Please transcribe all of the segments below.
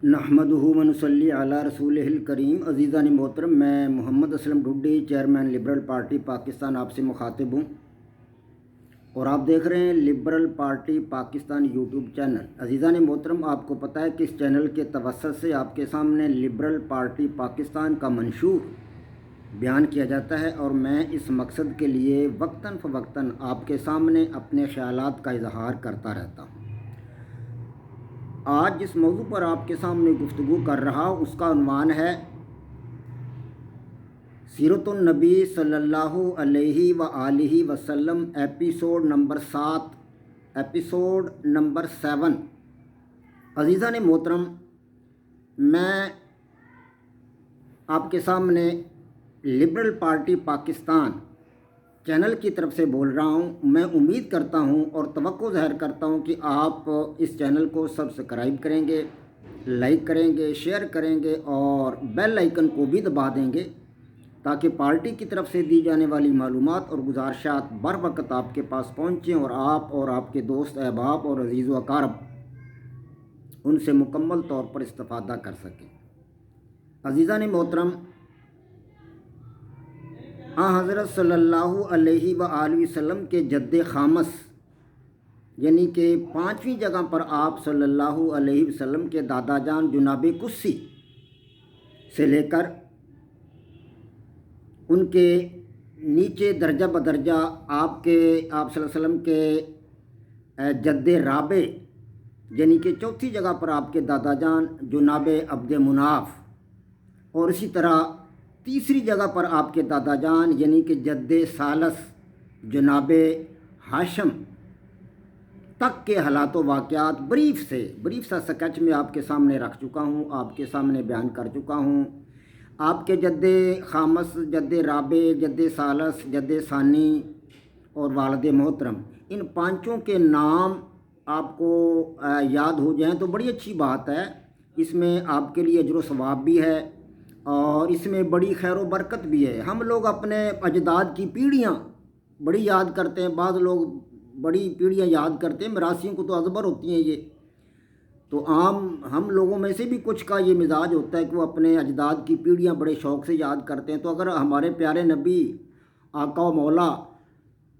نحمدہ و نصلی علی رسولہ الکریم۔ عزیزان محترم، میں Muhammad Aslam Dhuddi, chairman liberal party Pakistan آپ سے مخاطب ہوں، اور آپ دیکھ رہے ہیں liberal party Pakistan YouTube channel. عزیزان محترم، آپ کو پتہ ہے کہ اس چینل کے توسط سے آپ کے سامنے لبرل پارٹی پاکستان کا منشور بیان کیا جاتا ہے، اور میں اس مقصد کے لیے وقتاً فوقتاً آپ کے سامنے اپنے خیالات کا اظہار کرتا رہتا ہوں۔ آج جس موضوع پر آپ کے سامنے گفتگو کر رہا ہوں اس کا عنوان ہے سیرت النبی صلی اللہ علیہ وآلہ وسلم، ایپیسوڈ نمبر 7، ایپیسوڈ نمبر 7۔ عزیزان محترم، میں آپ کے سامنے لبرل پارٹی پاکستان چینل کی طرف سے بول رہا ہوں۔ میں امید کرتا ہوں اور توقع ظاہر کرتا ہوں کہ آپ اس چینل کو سبسکرائب کریں گے، لائک کریں گے، شیئر کریں گے، اور بیل آئیکن کو بھی دبا دیں گے تاکہ پارٹی کی طرف سے دی جانے والی معلومات اور گزارشات بر وقت آپ کے پاس پہنچیں، اور آپ کے دوست احباب اور عزیز و اقارب ان سے مکمل طور پر استفادہ کر سکیں۔ عزیزان محترم، حضرت صلی اللہ علیہ وآلہ وسلم کے جد خامس، یعنی کہ 5ویں جگہ پر آپ صلی اللہ علیہ وسلم کے دادا جان جناب قدسی سے لے کر ان کے نیچے درجہ بدرجہ آپ صلی اللہ علیہ وسلم کے جد رابع، یعنی کہ 4تھی جگہ پر آپ کے دادا جان جناب عبد مناف، اور اسی طرح 3ری جگہ پر آپ کے دادا جان یعنی کہ جد ثالث جناب ہاشم تک کے حالات و واقعات بریف سا سکیچ میں آپ کے سامنے رکھ چکا ہوں، آپ کے سامنے بیان کر چکا ہوں۔ آپ کے جد خامس، جد رابع، جد ثالث، جد ثانی اور والد محترم، ان 5 کے نام آپ کو یاد ہو جائیں تو بڑی اچھی بات ہے۔ اس میں آپ کے لیے اجر و ثواب بھی ہے، اور اس میں بڑی خیر و برکت بھی ہے۔ ہم لوگ اپنے اجداد کی پیڑھیاں بڑی یاد کرتے ہیں، بعض لوگ بڑی پیڑھیاں یاد کرتے ہیں، میراثیوں کو تو ازبر ہوتی ہیں۔ یہ تو عام ہم لوگوں میں سے بھی کچھ کا یہ مزاج ہوتا ہے کہ وہ اپنے اجداد کی پیڑھیاں بڑے شوق سے یاد کرتے ہیں۔ تو اگر ہمارے پیارے نبی آقا و مولا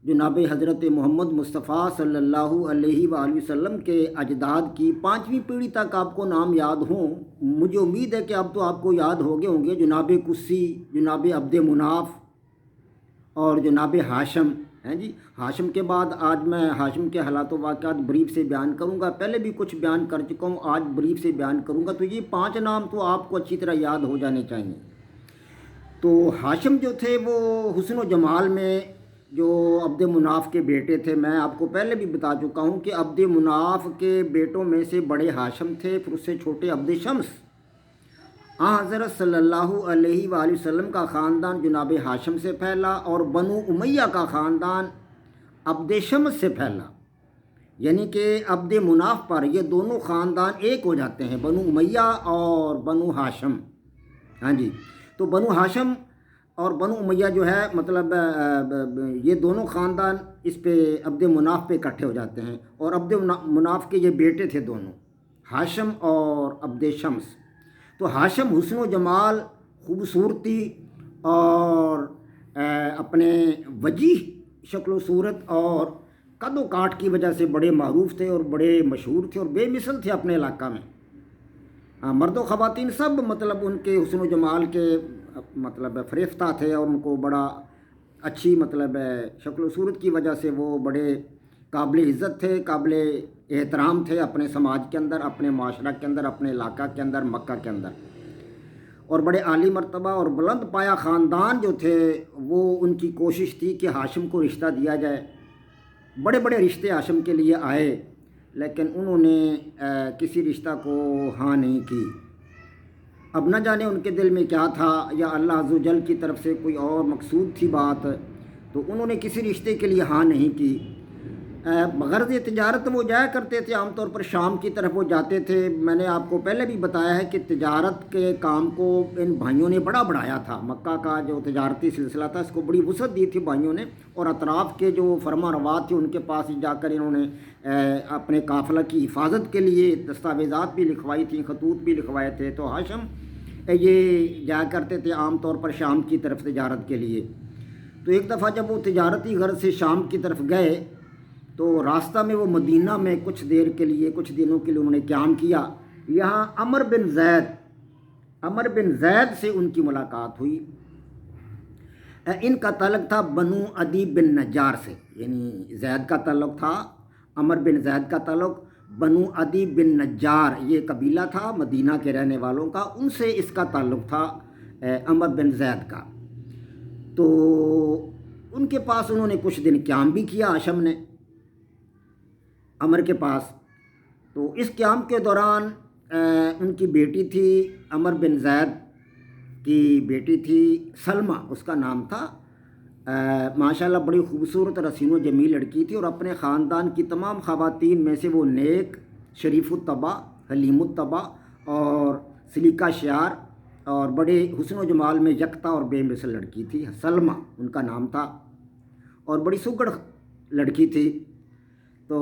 جناب حضرت محمد مصطفیٰ صلی اللہ علیہ وآلہ وسلم کے اجداد کی 5ویں پیڑھی تک آپ کو نام یاد ہوں، مجھے امید ہے کہ اب تو آپ کو یاد ہو گئے ہوں گے۔ جناب قدسی، جناب عبد مناف اور جناب ہاشم ہیں جی۔ ہاشم کے بعد آج میں ہاشم کے حالات و واقعات بریف سے بیان کروں گا، پہلے بھی کچھ بیان کر چکا ہوں، آج بریف سے بیان کروں گا۔ تو یہ 5 نام تو آپ کو اچھی طرح یاد ہو جانے چاہیے۔ تو ہاشم جو تھے وہ حسن و جمال میں جو عبد مناف کے بیٹے تھے، میں آپ کو پہلے بھی بتا چکا ہوں کہ عبد مناف کے بیٹوں میں سے بڑے ہاشم تھے، پھر اس سے چھوٹے عبد شمس۔ حضرت صلی اللہ علیہ وآلہ وسلم کا خاندان جناب ہاشم سے پھیلا، اور بنو امیہ کا خاندان عبد شمس سے پھیلا، یعنی کہ عبد مناف پر یہ دونوں خاندان ایک ہو جاتے ہیں، بنو امیہ اور بنو ہاشم۔ ہاں جی، تو بنو ہاشم اور بنو امیہ جو ہے مطلب یہ دونوں خاندان اس پہ عبد مناف پہ اکٹھے ہو جاتے ہیں، اور عبد مناف کے یہ بیٹے تھے دونوں، ہاشم اور عبد شمس۔ تو ہاشم حسن و جمال، خوبصورتی اور اپنے وجیح شکل و صورت اور قد و کاٹ کی وجہ سے بڑے معروف تھے اور بڑے مشہور تھے اور بے مثل تھے اپنے علاقہ میں۔ مرد و خواتین سب مطلب ان کے حسن و جمال کے مطلب فریفتہ تھے، اور ان کو بڑا اچھی مطلب شکل و صورت کی وجہ سے وہ بڑے قابل عزت تھے، قابل احترام تھے اپنے سماج کے اندر، اپنے معاشرہ کے اندر، اپنے علاقہ کے اندر، مکہ کے اندر، اور بڑے عالی مرتبہ اور بلند پایہ خاندان جو تھے وہ ان کی کوشش تھی کہ ہاشم کو رشتہ دیا جائے۔ بڑے بڑے رشتے ہاشم کے لیے آئے، لیکن انہوں نے کسی رشتہ کو ہاں نہیں کی۔ اب نہ جانے ان کے دل میں کیا تھا، یا اللہ عز و جل کی طرف سے کوئی اور مقصود تھی بات، تو انہوں نے کسی رشتے کے لیے ہاں نہیں کی۔ بغرض تجارت وہ جایا کرتے تھے، عام طور پر شام کی طرف وہ جاتے تھے۔ میں نے آپ کو پہلے بھی بتایا ہے کہ تجارت کے کام کو ان بھائیوں نے بڑا بڑھایا تھا۔ مکہ کا جو تجارتی سلسلہ تھا اس کو بڑی وسعت دی تھی بھائیوں نے، اور اطراف کے جو فرما روات تھے ان کے پاس جا کر انہوں نے اپنے قافلہ کی حفاظت کے لیے دستاویزات بھی لکھوائی تھیں، خطوط بھی لکھوائے تھے۔ تو ہاشم یہ جایا کرتے تھے عام طور پر شام کی طرف تجارت کے لیے۔ تو ایک دفعہ جب وہ تجارتی غرض سے شام کی طرف گئے تو راستہ میں وہ مدینہ میں کچھ دیر کے لیے، کچھ دنوں کے لیے انہوں نے قیام کیا۔ یہاں عمر بن زید سے ان کی ملاقات ہوئی۔ ان کا تعلق تھا بنو عدی بن نجار سے، یعنی زید کا تعلق تھا، عمر بن زید کا تعلق بنو عدی بن نجار، یہ قبیلہ تھا مدینہ کے رہنے والوں کا، ان سے اس کا تعلق تھا عمر بن زید کا۔ تو ان کے پاس انہوں نے کچھ دن قیام بھی کیا ہاشم نے عمر کے پاس۔ تو اس قیام کے دوران ان کی بیٹی تھی، عمر بن زید کی بیٹی تھی سلمہ، اس کا نام تھا۔ ماشاءاللہ بڑی خوبصورت اور حسین و جمیل لڑکی تھی، اور اپنے خاندان کی تمام خواتین میں سے وہ نیک، شریف الطبع، حلیم الطبع اور سلیقہ شعار اور بڑے حسن و جمال میں یکتا اور بے مثل لڑکی تھی۔ سلمہ ان کا نام تھا، اور بڑی سگڑ لڑکی تھی۔ تو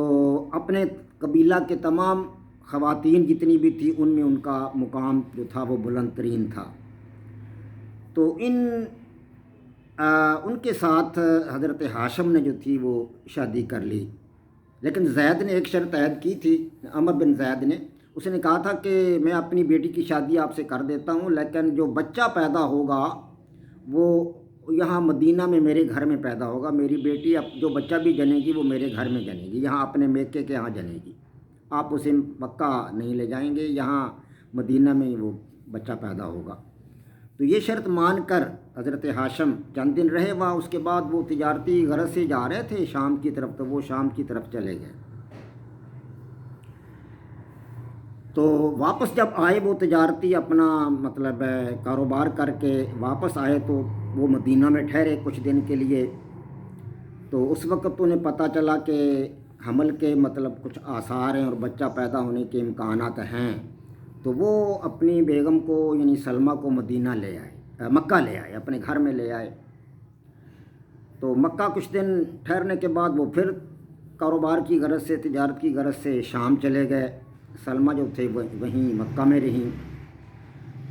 اپنے قبیلہ کے تمام خواتین جتنی بھی تھی ان میں ان کا مقام جو تھا وہ بلند ترین تھا۔ تو ان کے ساتھ حضرت ہاشم نے جو تھی وہ شادی کر لی، لیکن زید نے ایک شرط عائد کی تھی، عمر بن زید نے، اس نے کہا تھا کہ میں اپنی بیٹی کی شادی آپ سے کر دیتا ہوں، لیکن جو بچہ پیدا ہوگا وہ یہاں مدینہ میں میرے گھر میں پیدا ہوگا، میری بیٹی اب جو بچہ بھی جنے گی وہ میرے گھر میں جنے گی، یہاں اپنے میکے کے یہاں جنے گی، آپ اسے مکہ نہیں لے جائیں گے، یہاں مدینہ میں وہ بچہ پیدا ہوگا۔ تو یہ شرط مان کر حضرت ہاشم چند دن رہے وہاں، اس کے بعد وہ تجارتی غرض سے جا رہے تھے شام کی طرف، تو وہ شام کی طرف چلے گئے۔ تو واپس جب آئے وہ تجارتی اپنا مطلب کاروبار کر کے واپس آئے تو وہ مدینہ میں ٹھہرے کچھ دن کے لیے۔ تو اس وقت انہیں پتہ چلا کہ حمل کے مطلب کچھ آثار ہیں اور بچہ پیدا ہونے کے امکانات ہیں، تو وہ اپنی بیگم کو یعنی سلمہ کو مدینہ لے آئے، مکہ لے آئے، اپنے گھر میں لے آئے۔ تو مکہ کچھ دن ٹھہرنے کے بعد وہ پھر کاروبار کی غرض سے، تجارت کی غرض سے شام چلے گئے۔ سلمہ جو تھے وہیں مکہ میں رہیں،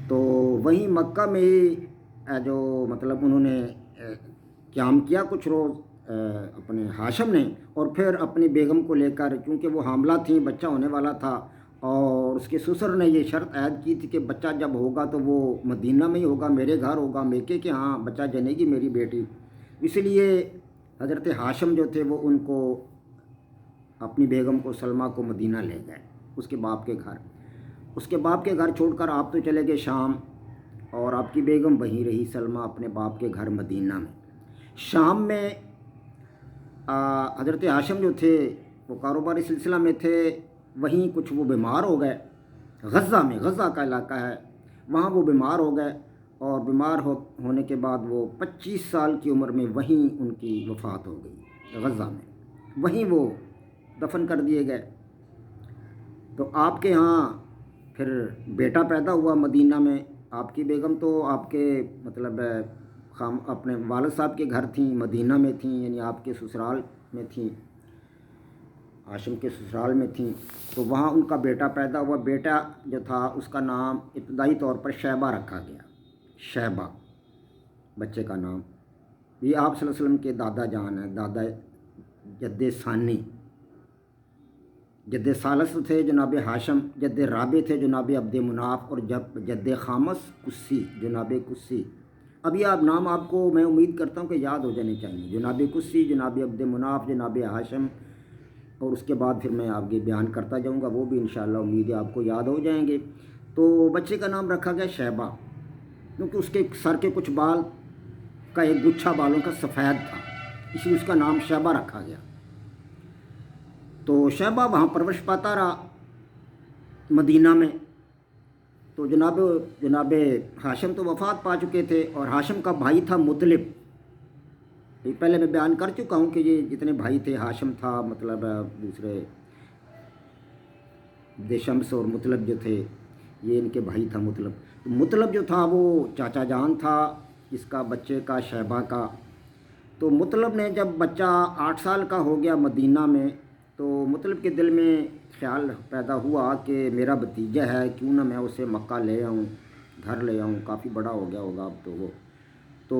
تو وہیں مکہ میں ہی جو مطلب انہوں نے قیام کیا کچھ روز اپنے ہاشم نے، اور پھر اپنی بیگم کو لے کر، کیونکہ وہ حاملہ تھیں، بچہ ہونے والا تھا، اور اس کے سسر نے یہ شرط عائد کی تھی کہ بچہ جب ہوگا تو وہ مدینہ میں ہی ہوگا، میرے گھر ہوگا، میکے کے ہاں بچہ جنے گی میری بیٹی۔ اس لیے حضرت ہاشم جو تھے وہ ان کو، اپنی بیگم کو سلمہ کو مدینہ لے گئے، اس کے باپ کے گھر۔ اس کے باپ کے گھر چھوڑ کر آپ تو چلے گئے شام، اور آپ کی بیگم وہیں رہی سلمہ اپنے باپ کے گھر مدینہ میں۔ شام میں حضرت ہاشم جو تھے وہ کاروباری سلسلہ میں تھے، وہیں کچھ وہ بیمار ہو گئے، غزہ میں، غزہ کا علاقہ ہے وہاں وہ بیمار ہو گئے، اور بیمار ہونے کے بعد وہ 25 سال کی عمر میں وہیں ان کی وفات ہو گئی، غزہ میں، وہیں وہ دفن کر دیے گئے۔ تو آپ کے ہاں پھر بیٹا پیدا ہوا مدینہ میں، آپ کی بیگم تو آپ کے مطلب اپنے والد صاحب کے گھر تھیں، مدینہ میں تھیں، یعنی آپ کے سسرال میں تھیں، ہاشم کے سسرال میں تھیں، تو وہاں ان کا بیٹا پیدا ہوا۔ بیٹا جو تھا اس کا نام ابتدائی طور پر شیبہ رکھا گیا، شیبہ بچے کا نام۔ یہ آپ صلی اللہ علیہ وسلم کے دادا جان ہیں، دادا جد ثانی، جد ثالث تھے جناب ہاشم، جد رابع تھے جناب عبد مناف، اور جد خامس قسی، جناب قسی۔ اب یہ نام آپ کو میں امید کرتا ہوں کہ یاد ہو جانے چاہیے، جناب قسی، جناب عبد مناف، جناب ہاشم، اور اس کے بعد پھر میں آگے بیان کرتا جاؤں گا، وہ بھی انشاءاللہ امید ہے آپ کو یاد ہو جائیں گے۔ تو بچے کا نام رکھا گیا شیبہ، کیونکہ اس کے سر کے کچھ بال کا ایک گچھا بالوں کا سفید تھا، اس لیے اس کا نام شیبہ رکھا گیا۔ تو شیبہ وہاں پرورش پاتا رہا مدینہ میں۔ تو جناب ہاشم تو وفات پا چکے تھے، اور ہاشم کا بھائی تھا مطلب یہ پہلے میں بیان کر چکا ہوں کہ یہ جتنے بھائی تھے، ہاشم تھا، مطلب دوسرے دشمس اور مطلب جو تھے یہ ان کے بھائی تھا مطلب. مطلب جو تھا وہ چاچا جان تھا اس کا بچے کا، شیبہ کا. تو مطلب نے جب بچہ 8 سال کا ہو گیا مدینہ میں، تو مطلب کے دل میں خیال پیدا ہوا کہ میرا بھتیجا ہے، کیوں نہ میں اسے مکہ لے آؤں، گھر لے آؤں، کافی بڑا ہو گیا ہوگا اب تو وہ. تو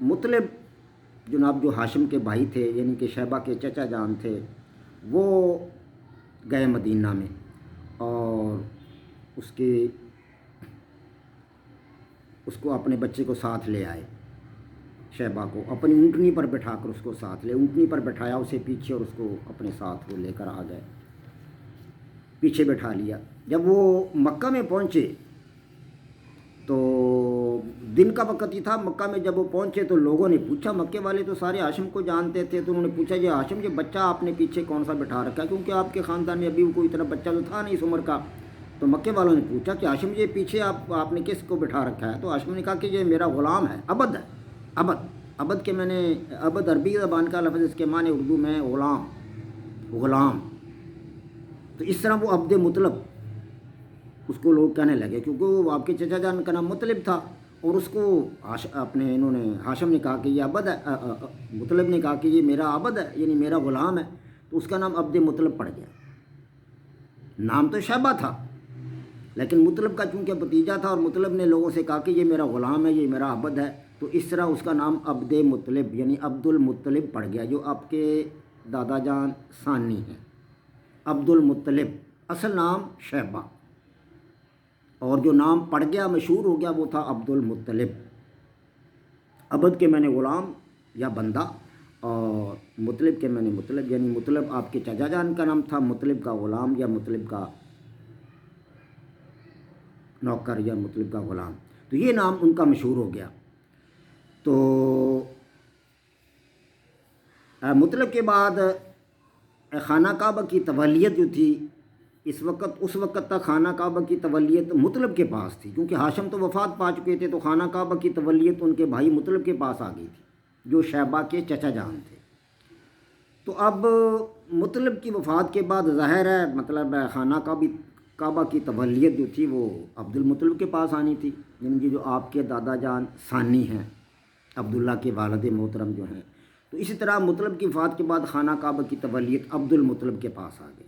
مطلب جناب جو ہاشم کے بھائی تھے، یعنی کہ شیبہ کے چچا جان تھے، وہ گئے مدینہ میں اور اس کو اپنے بچے کو ساتھ لے آئے. شیبہ کو اپنی اونٹنی پر بٹھا کر اس کو ساتھ لے، اونٹنی پر بٹھایا اسے پیچھے اور اس کو اپنے ساتھ وہ لے کر آ گئے، پیچھے بٹھا لیا. جب وہ مکہ میں پہنچے تو دن کا وقت ہی تھا. مکہ میں جب وہ پہنچے تو لوگوں نے پوچھا، مکے والے تو سارے ہاشم کو جانتے تھے، تو انہوں نے پوچھا یہ ہاشم یہ بچہ آپ نے پیچھے کون سا بٹھا رکھا ہے، کیونکہ آپ کے خاندان میں ابھی کوئی اتنا بچہ تو تھا نہیں اس عمر کا. تو مکے والوں نے پوچھا کہ ہاشم یہ پیچھے آپ نے کس کو بٹھا رکھا ہے؟ تو ہاشم نے کہا کہ یہ میرا غلام ہے، عبد ہے. عبد کے میں نے عبد عربی زبان کا لفظ، اس کے معنی اردو میں غلام. تو اس طرح وہ عبد مطلب اس کو لوگ کہنے لگے، کیونکہ وہ آپ کے چچا جان کا نام مطلب تھا، اور اس کو انہوں نے ہاشم نے کہا کہ یہ عبد ہے، مطلب نے کہا کہ یہ میرا عبد ہے، یعنی میرا غلام ہے. تو اس کا نام عبد مطلب پڑ گیا. نام تو شیبہ تھا لیکن مطلب کا چونکہ بھتیجا تھا، اور مطلب نے لوگوں سے کہا کہ یہ میرا غلام ہے، یہ میرا عبد ہے، تو اس طرح اس کا نام عبد مطلب یعنی عبد المطلب پڑ گیا، جو آپ کے دادا جان ثانی ہیں. عبد المطلب اصل نام شیبہ، اور جو نام پڑ گیا مشہور ہو گیا وہ تھا عبد المطلب. عبد کے معنی غلام یا بندہ، اور مطلب کے معنی مطلب، یعنی مطلب آپ کے چچا جان کا نام تھا، مطلب کا غلام یا مطلب کا نوکر یا مطلب کا غلام. تو یہ نام ان کا مشہور ہو گیا. تو مطلب کے بعد خانہ کعبہ کی تولیت جو تھی، اس وقت تک خانہ کعبہ کی تولیت مطلب کے پاس تھی، کیونکہ ہاشم تو وفات پا چکے تھے، تو خانہ کعبہ کی تولیت ان کے بھائی مطلب کے پاس آ گئی تھی جو شیبہ کے چچا جان تھے. تو اب مطلب کی وفات کے بعد ظاہر ہے مطلب خانہ کعبہ کی تولیت جو تھی وہ عبد المطلب کے پاس آنی تھی، یعنی کہ جو آپ کے دادا جان ثانی ہیں، عبداللہ کے والد محترم جو ہیں. تو اسی طرح مطلب کی وفات کے بعد خانہ کعبہ کی تولیت عبد المطلب کے پاس آ گئی.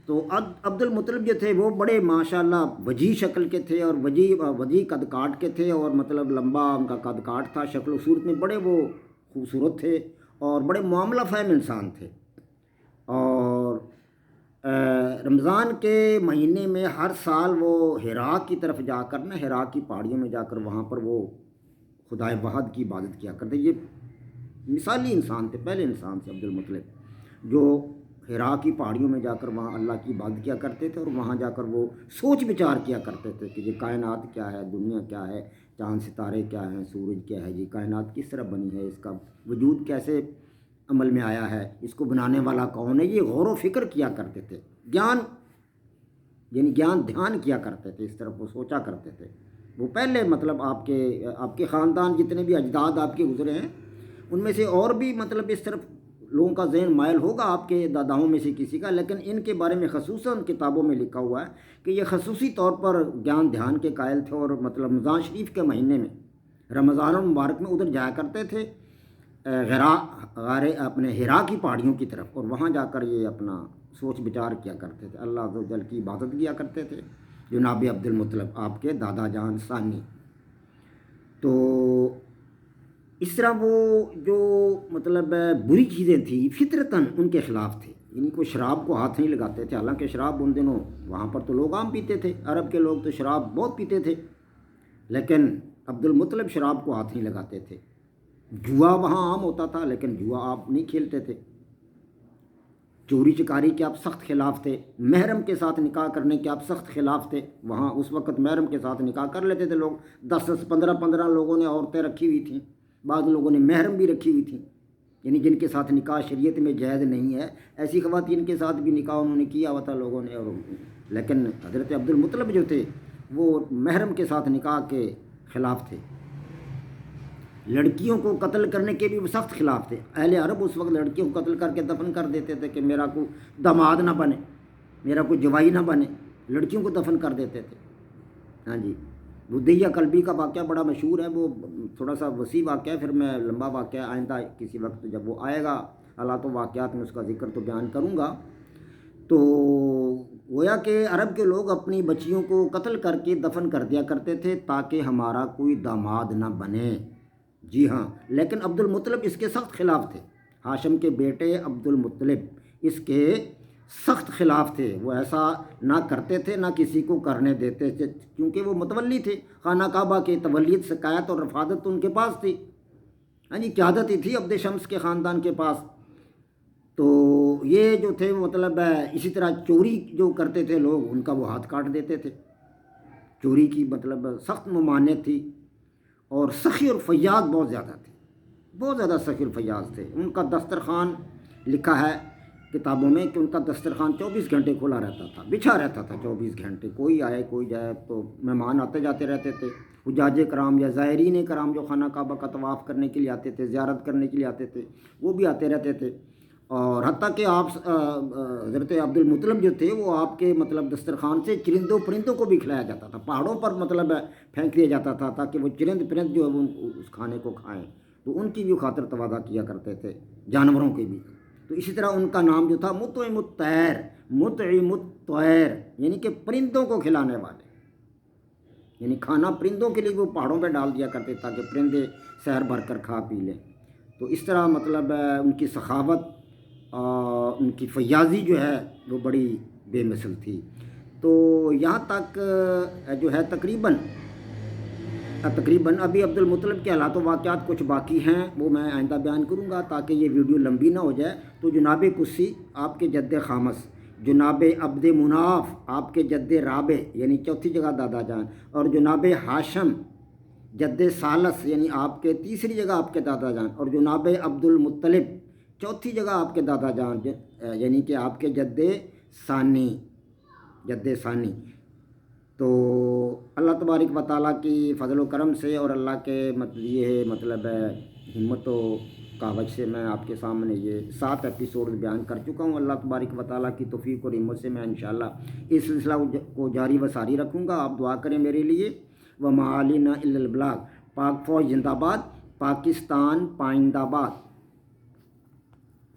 تو عبد المطلب جو تھے وہ بڑے ماشاءاللہ وجیح شکل کے تھے، اور وجیح قد کاٹ کے تھے، اور مطلب لمبا ان کا قد کاٹ تھا، شکل و صورت میں بڑے وہ خوبصورت تھے، اور بڑے معاملہ فہم انسان تھے. اور رمضان کے مہینے میں ہر سال وہ حرا کی طرف جا کر حرا کی پہاڑیوں میں جا کر وہاں پر وہ خدائے واحد کی عبادت کیا کرتے. یہ مثالی انسان تھے، پہلے انسان تھے عبد المطلب، جو حرا کی پہاڑیوں میں جا کر وہاں اللہ کی عبادت کیا کرتے تھے، اور وہاں جا کر وہ سوچ بچار کیا کرتے تھے کہ یہ کائنات کیا ہے، دنیا کیا ہے، چاند ستارے کیا ہیں، سورج کیا ہے، یہ کائنات کس طرح بنی ہے، اس کا وجود کیسے عمل میں آیا ہے، اس کو بنانے والا کون ہے. یہ غور و فکر کیا کرتے تھے، گیان دھیان کیا کرتے تھے، اس طرف وہ سوچا کرتے تھے. وہ پہلے مطلب آپ کے خاندان جتنے بھی اجداد آپ کے گزرے ہیں ان میں سے اور بھی مطلب اس طرف لوگوں کا ذہن مائل ہوگا آپ کے داداؤں میں سے کسی کا، لیکن ان کے بارے میں خصوصاً کتابوں میں لکھا ہوا ہے کہ یہ خصوصی طور پر گیان دھیان کے قائل تھے، اور مطلب رمضان شریف کے مہینے میں، رمضان المبارک میں ادھر جایا کرتے تھے اپنے حرا کی پہاڑیوں کی طرف، اور وہاں جا کر یہ اپنا سوچ بچار کیا کرتے تھے، اللہ عز و جل کی عبادت کیا کرتے تھے. جناب عبد المطلب آپ کے دادا جان ثانی. تو اس طرح وہ جو مطلب بری چیزیں تھیں فطرتاً ان کے خلاف تھے، یعنی کوئی شراب کو ہاتھ نہیں لگاتے تھے. حالانکہ شراب ان دنوں وہاں پر تو لوگ عام پیتے تھے، عرب کے لوگ تو شراب بہت پیتے تھے، لیکن عبد المطلب شراب کو ہاتھ نہیں لگاتے تھے. جوا وہاں عام ہوتا تھا لیکن جوا آپ نہیں کھیلتے تھے. چوری چکاری کے آپ سخت خلاف تھے. محرم کے ساتھ نکاح کرنے کے آپ سخت خلاف تھے. وہاں اس وقت محرم کے ساتھ نکاح کر لیتے تھے لوگ، 10 15 لوگوں نے عورتیں رکھی ہوئی تھیں، بعض لوگوں نے محرم بھی رکھی ہوئی تھیں، یعنی جن کے ساتھ نکاح شریعت میں جائز نہیں ہے، ایسی خواتین کے ساتھ بھی نکاح انہوں نے کیا ہوا تھا لوگوں نے. اور لیکن حضرت عبد المطلب جو تھے وہ محرم کے ساتھ نکاح کے خلاف تھے. لڑکیوں کو قتل کرنے کے بھی وہ سخت خلاف تھے۔ اہل عرب اس وقت لڑکیوں کو قتل کر کے دفن کر دیتے تھے کہ میرا کوئی داماد نہ بنے، میرا کوئی جوائی نہ بنے، لڑکیوں کو دفن کر دیتے تھے۔ ہاں جی، بدیہ کلبی کا واقعہ بڑا مشہور ہے، وہ تھوڑا سا وسیع واقعہ ہے، پھر میں لمبا واقعہ آئندہ کسی وقت جب وہ آئے گا حالات و واقعات میں اس کا ذکر تو بیان کروں گا۔ تو گویا کہ عرب کے لوگ اپنی بچیوں کو قتل کر کے دفن کر دیا کرتے تھے تاکہ ہمارا کوئی داماد نہ بنے۔ جی ہاں، لیکن عبد المطلب اس کے سخت خلاف تھے۔ ہاشم کے بیٹے عبد المطلب اس کے سخت خلاف تھے، وہ ایسا نہ کرتے تھے نہ کسی کو کرنے دیتے تھے، کیونکہ وہ متولی تھے خانہ کعبہ کے، تولیت سقایت اور رفادت تو ان کے پاس تھی، ہاں جی، قیادت ہی تھی عبد شمس کے خاندان کے پاس۔ تو یہ جو تھے مطلب اسی طرح چوری جو کرتے تھے لوگ، ان کا وہ ہاتھ کاٹ دیتے تھے۔ چوری کی مطلب سخت ممانعت تھی، اور سخی اور فیاض بہت زیادہ تھے، بہت زیادہ سخی اور فیاض تھے۔ ان کا دسترخوان لکھا ہے کتابوں میں کہ ان کا دسترخوان 24 گھنٹے کھلا رہتا تھا، بچھا رہتا تھا 24 گھنٹے، کوئی آئے کوئی جائے، تو مہمان آتے جاتے رہتے تھے، حجاج کرام یا زائرین کرام جو خانہ کعبہ کا طواف کرنے کے لیے آتے تھے، زیارت کرنے کے لیے آتے تھے، وہ بھی آتے رہتے تھے۔ اور حتیٰ کہ آپ حضرت عبد المطلب جو تھے وہ آپ کے مطلب دسترخوان سے چرندوں پرندوں کو بھی کھلایا جاتا تھا، پہاڑوں پر مطلب پھینک دیا جاتا تھا تاکہ وہ چرند پرند جو ہے وہ اس کھانے کو کھائیں، تو ان کی بھی خاطر تواضع کیا کرتے تھے، جانوروں کے بھی۔ تو اسی طرح ان کا نام جو تھا مطعم الطیر، مطعم الطیر یعنی کہ پرندوں کو کھلانے والے، یعنی کھانا پرندوں کے لیے وہ پہاڑوں پہ ڈال دیا کرتے تاکہ پرندے سیر بھر کر کھا پی لیں۔ تو اس طرح مطلب ان کی سخاوت اور ان کی فیاضی جو ہے وہ بڑی بے مثل تھی۔ تو یہاں تک جو ہے تقریباً ابھی عبد المطلب کے حالات و واقعات کچھ باقی ہیں، وہ میں آئندہ بیان کروں گا تاکہ یہ ویڈیو لمبی نہ ہو جائے۔ تو جناب قسی آپ کے جد خامس، جناب عبد مناف آپ کے جد رابع یعنی چوتھی جگہ دادا جان، اور جناب ہاشم جد ثالث یعنی آپ کے تیسری جگہ آپ کے دادا جان، اور جناب عبد المطلب چوتھی جگہ آپ کے دادا جان یعنی کہ آپ کے جد ثانی۔ تو اللہ تبارک و تعالیٰ کی فضل و کرم سے اور اللہ کے یہ مطلب ہمت و کاوش سے میں آپ کے سامنے یہ 7 ایپیسوڈ بیان کر چکا ہوں۔ اللہ تبارک و تعالیٰ کی توفیق اور ہمت سے میں انشاءاللہ اس سلسلہ کو جاری و ساری رکھوں گا۔ آپ دعا کریں میرے لیے۔ وما علینا الا البلاغ۔ پاک فوج زندہ باد، پاکستان پائندہ باد۔